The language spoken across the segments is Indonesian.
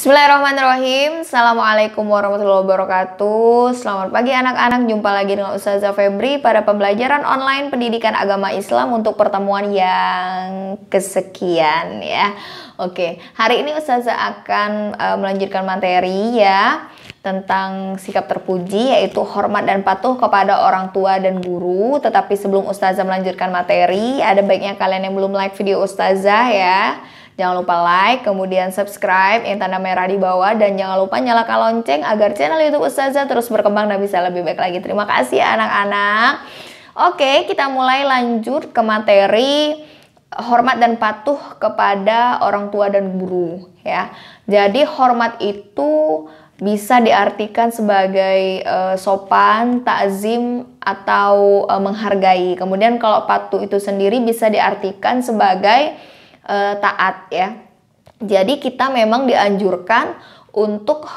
Bismillahirrahmanirrahim. Assalamualaikum warahmatullahi wabarakatuh. Selamat pagi anak-anak. Jumpa lagi dengan Ustazah Febri pada pembelajaran online pendidikan agama Islam untuk pertemuan yang kesekian ya. Oke, hari ini Ustazah akan melanjutkan materi ya tentang sikap terpuji, yaitu hormat dan patuh kepada orang tua dan guru. Tetapi sebelum Ustazah melanjutkan materi, ada baiknya kalian yang belum like video Ustazah ya, jangan lupa like, kemudian subscribe yang tanda merah di bawah, dan jangan lupa nyalakan lonceng agar channel YouTube Ustazah terus berkembang dan bisa lebih baik lagi. Terima kasih anak-anak. Oke, kita mulai lanjut ke materi hormat dan patuh kepada orang tua dan guru ya. Jadi hormat itu bisa diartikan sebagai sopan, takzim, atau menghargai. Kemudian kalau patuh itu sendiri bisa diartikan sebagai taat ya. Jadi kita memang dianjurkan untuk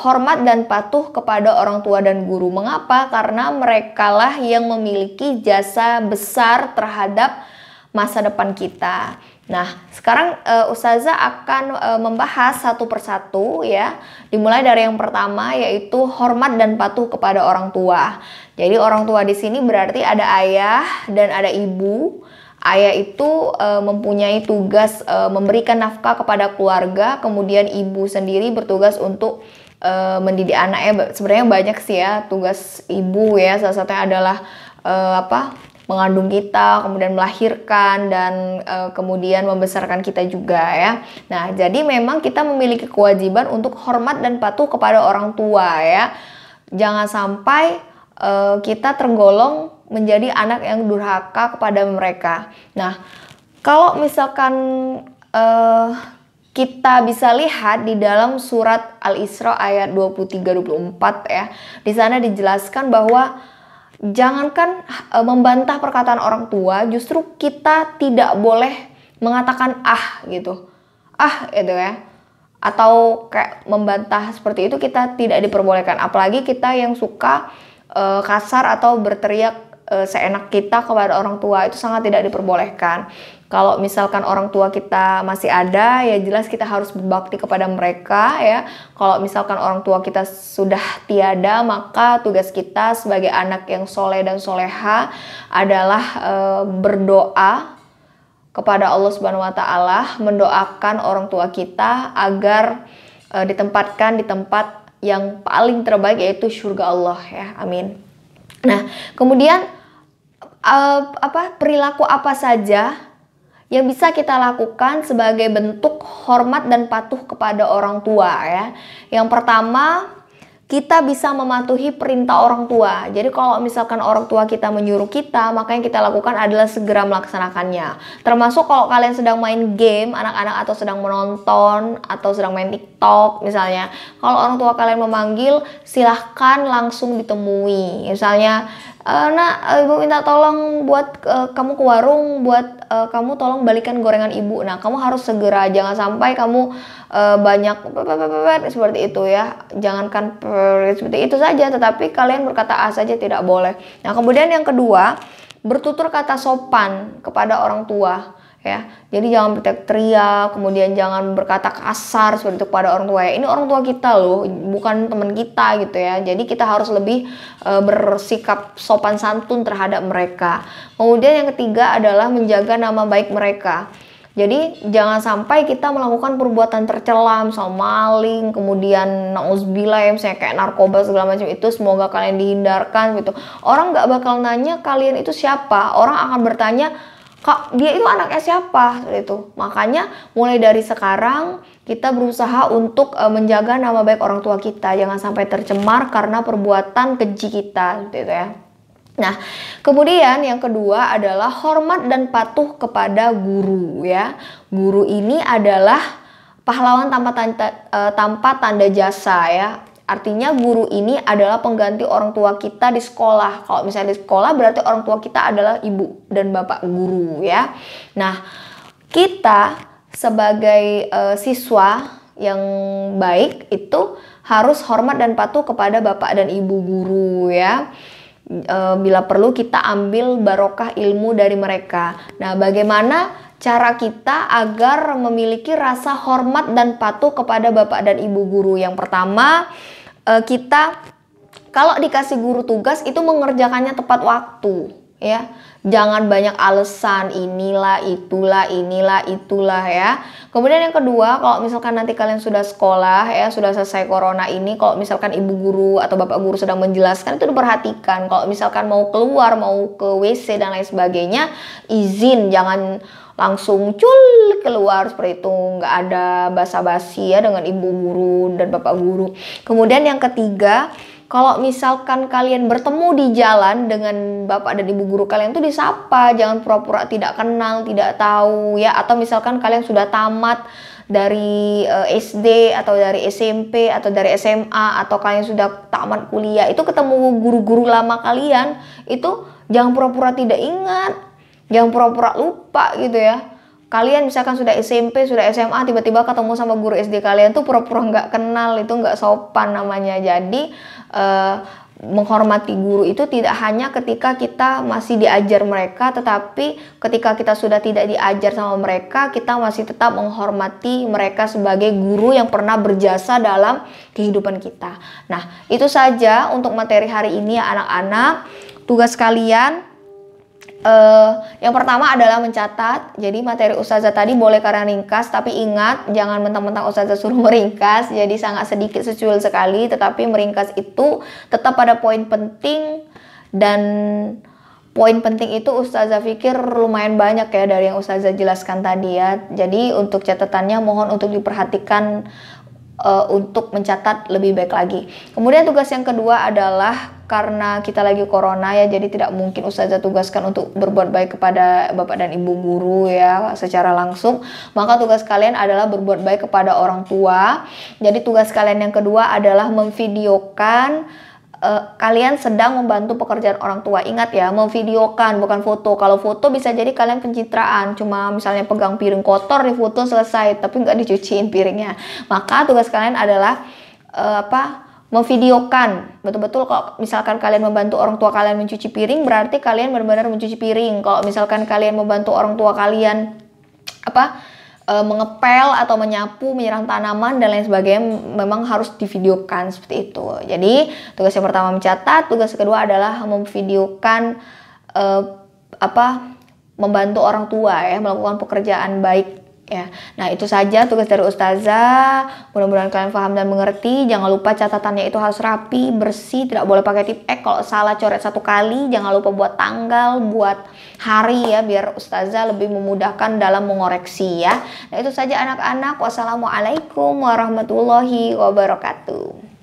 hormat dan patuh kepada orang tua dan guru. Mengapa? Karena merekalah yang memiliki jasa besar terhadap masa depan kita. Nah, sekarang Ustazah akan membahas satu persatu ya. Dimulai dari yang pertama, yaitu hormat dan patuh kepada orang tua. Jadi orang tua di sini berarti ada ayah dan ada ibu. Ayah itu mempunyai tugas memberikan nafkah kepada keluarga, kemudian ibu sendiri bertugas untuk mendidik anaknya. Sebenarnya banyak sih ya tugas ibu ya. Salah satunya adalah mengandung kita, kemudian melahirkan, dan kemudian membesarkan kita juga ya. Nah, jadi memang kita memiliki kewajiban untuk hormat dan patuh kepada orang tua ya. Jangan sampai kita tergolong menjadi anak yang durhaka kepada mereka. Nah, kalau misalkan kita bisa lihat di dalam surat Al-Isra ayat 23-24 ya. Di sana dijelaskan bahwa jangankan membantah perkataan orang tua, justru kita tidak boleh mengatakan gitu. Gitu ya. Atau kayak membantah seperti itu kita tidak diperbolehkan. Apalagi kita yang suka kasar atau berteriak seenak kita kepada orang tua, itu sangat tidak diperbolehkan. Kalau misalkan orang tua kita masih ada, ya jelas kita harus berbakti kepada mereka ya. Kalau misalkan orang tua kita sudah tiada, maka tugas kita sebagai anak yang soleh dan soleha adalah berdoa kepada Allah Subhanahu wa Ta'ala, mendoakan orang tua kita agar ditempatkan di tempat yang paling terbaik, yaitu surga Allah ya. Amin. Nah, kemudian perilaku apa saja yang bisa kita lakukan sebagai bentuk hormat dan patuh kepada orang tua ya. Yang pertama, kita bisa mematuhi perintah orang tua. Jadi kalau misalkan orang tua kita menyuruh kita, maka yang kita lakukan adalah segera melaksanakannya. Termasuk kalau kalian sedang main game, anak-anak, atau sedang menonton, atau sedang main TikTok misalnya. Kalau orang tua kalian memanggil, silahkan langsung ditemui. Misalnya, nak, ibu minta tolong buat kamu ke warung, buat kamu tolong balikan gorengan ibu. Nah, kamu harus segera, jangan sampai kamu banyak seperti itu ya. Jangankan seperti itu saja, tetapi kalian berkata saja tidak boleh. Nah, kemudian yang kedua, bertutur kata sopan kepada orang tua ya. Jadi jangan berteriak, kemudian jangan berkata kasar seperti itu kepada orang tua ya. Ini orang tua kita loh, bukan teman kita gitu ya. Jadi kita harus lebih bersikap sopan santun terhadap mereka. Kemudian yang ketiga adalah menjaga nama baik mereka. Jadi jangan sampai kita melakukan perbuatan tercela, misal maling, kemudian nauzubillah ya, misalnya kayak narkoba segala macam itu, semoga kalian dihindarkan gitu. Orang nggak bakal nanya kalian itu siapa, orang akan bertanya, Kak, dia itu anaknya siapa gitu. Makanya mulai dari sekarang kita berusaha untuk menjaga nama baik orang tua kita, jangan sampai tercemar karena perbuatan keji kita gitu ya. Nah, kemudian yang kedua adalah hormat dan patuh kepada guru ya. Guru ini adalah pahlawan tanpa tanda jasa ya. Artinya guru ini adalah pengganti orang tua kita di sekolah. Kalau misalnya di sekolah berarti orang tua kita adalah ibu dan bapak guru ya. Nah, kita sebagai siswa yang baik itu harus hormat dan patuh kepada bapak dan ibu guru ya. bila perlu kita ambil barokah ilmu dari mereka. Nah, bagaimana cara kita agar memiliki rasa hormat dan patuh kepada bapak dan ibu guru? Yang pertama, kita kalau dikasih guru tugas itu mengerjakannya tepat waktu, ya. Jangan banyak alasan, inilah, itulah ya. Kemudian yang kedua, kalau misalkan nanti kalian sudah sekolah ya, sudah selesai corona ini, kalau misalkan ibu guru atau bapak guru sedang menjelaskan, itu diperhatikan. Kalau misalkan mau keluar, mau ke WC dan lain sebagainya, izin, jangan langsung keluar seperti itu, nggak ada basa-basi ya dengan ibu guru dan bapak guru. Kemudian yang ketiga, kalau misalkan kalian bertemu di jalan dengan bapak dan ibu guru kalian tuh disapa, jangan pura-pura tidak kenal, tidak tahu ya. Atau misalkan kalian sudah tamat dari SD atau dari SMP atau dari SMA atau kalian sudah tamat kuliah, itu ketemu guru-guru lama kalian, itu jangan pura-pura tidak ingat, jangan pura-pura lupa gitu ya. Kalian misalkan sudah SMP, sudah SMA, tiba-tiba ketemu sama guru SD kalian tuh pura-pura nggak kenal, itu nggak sopan namanya. Jadi menghormati guru itu tidak hanya ketika kita masih diajar mereka, tetapi ketika kita sudah tidak diajar sama mereka, kita masih tetap menghormati mereka sebagai guru yang pernah berjasa dalam kehidupan kita. Nah, itu saja untuk materi hari ini ya anak-anak. Tugas kalian yang pertama adalah mencatat. Jadi materi ustazah tadi boleh kalian ringkas, tapi ingat jangan mentang-mentang ustazah suruh meringkas jadi sangat sedikit secuil sekali, tetapi meringkas itu tetap pada poin penting. Dan poin penting itu ustazah pikir lumayan banyak ya dari yang ustazah jelaskan tadi ya. Jadi untuk catatannya mohon untuk diperhatikan untuk mencatat lebih baik lagi. Kemudian tugas yang kedua adalah karena kita lagi corona ya, jadi tidak mungkin ustazah tugaskan untuk berbuat baik kepada bapak dan ibu guru ya secara langsung. Maka tugas kalian adalah berbuat baik kepada orang tua. Jadi tugas kalian yang kedua adalah memvideokan kalian sedang membantu pekerjaan orang tua. Ingat ya, memvideokan bukan foto. Kalau foto bisa jadi kalian pencitraan, cuma misalnya pegang piring kotor di foto selesai, tapi nggak dicuciin piringnya. Maka tugas kalian adalah memvideokan. Betul-betul kalau misalkan kalian membantu orang tua kalian mencuci piring, berarti kalian benar-benar mencuci piring. Kalau misalkan kalian membantu orang tua kalian mengepel atau menyapu, menyiram tanaman dan lain sebagainya, memang harus divideokan seperti itu. Jadi tugas yang pertama mencatat, tugas kedua adalah memvideokan membantu orang tua ya, melakukan pekerjaan baik ya. Nah, itu saja tugas dari ustazah. Mudah-mudahan kalian paham dan mengerti. Jangan lupa catatannya itu harus rapi, bersih, tidak boleh pakai tip X. Kalau salah coret satu kali, jangan lupa buat tanggal, buat hari ya, biar ustazah lebih memudahkan dalam mengoreksi ya. Nah, itu saja anak-anak. Wassalamualaikum warahmatullahi wabarakatuh.